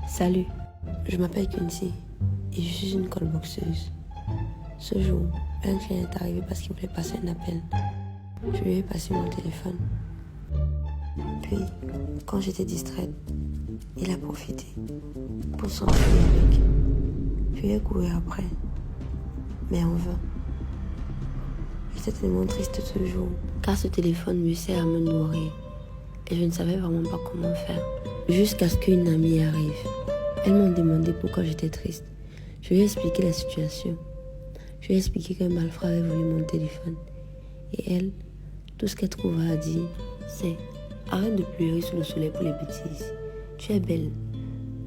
Salut, je m'appelle Quincy et je suis une colboxeuse. Ce jour, un client est arrivé parce qu'il voulait passer un appel. Je lui ai passé mon téléphone. Puis, quand j'étais distraite, il a profité pour s'enfuir avec. Puis il a couru après, mais en vain. J'étais tellement triste ce jour, car ce téléphone me sert à me nourrir. Et je ne savais vraiment pas comment faire. Jusqu'à ce qu'une amie arrive. Elle m'a demandé pourquoi j'étais triste. Je lui ai expliqué la situation. Je lui ai expliqué qu'un malfrat avait volé mon téléphone. Et elle, tout ce qu'elle trouva à dire, c'est « Arrête de pleurer sous le soleil pour les bêtises. Tu es belle.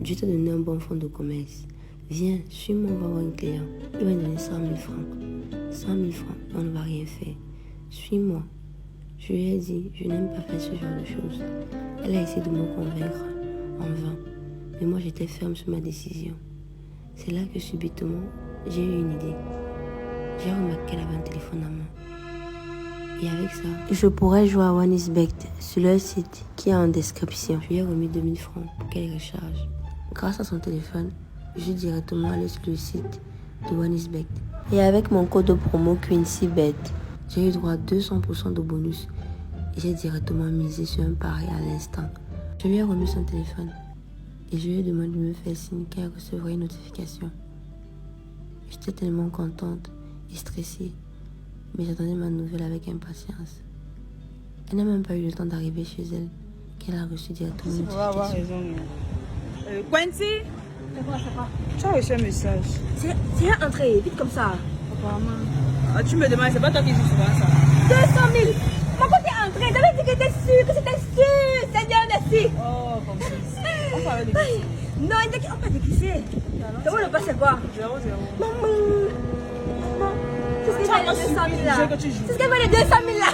Dieu t'a donné un bon fonds de commerce. Viens, suis-moi, on va voir un client. Il va me donner 100 000 francs. 100 000 francs, on ne va rien faire. Suis-moi. » Je lui ai dit, je n'aime pas faire ce genre de choses. Elle a essayé de me convaincre, en vain. Mais moi, j'étais ferme sur ma décision. C'est là que subitement, j'ai eu une idée. J'ai remarqué qu'elle avait un téléphone à main. Et avec ça, je pourrais jouer à OneXBet sur leur site qui est en description. Je lui ai remis 2000 francs pour qu'elle recharge. Grâce à son téléphone, je suis directement allé sur le site de OneXBet. Et avec mon code de promo QuincyBet, j'ai eu droit à 200% de bonus et j'ai directement misé sur un pari à l'instant. Je lui ai remis son téléphone et je lui ai demandé de me faire signe qu'elle recevrait une notification. J'étais tellement contente et stressée, mais j'attendais ma nouvelle avec impatience. Elle n'a même pas eu le temps d'arriver chez elle qu'elle a reçu directement une notification. On va avoir raison. Quincy, tu as reçu un message. C'est entré, vite comme ça. Apparemment. Ah, tu me demandes, c'est pas toi qui joues souvent ça. 200 000. Pourquoi t'es entré? T'avais dit que t'étais sûr, que c'était sûr. Seigneur, merci. Oh, comme ça. On parlait de qui? Non, on peut déguiser. Comment le passe c'est quoi? 0-0. Maman. C'est ce qu'elle va les 200 000 là. Je sais que tu joues. C'est ce qu'elle va les 200 000 là.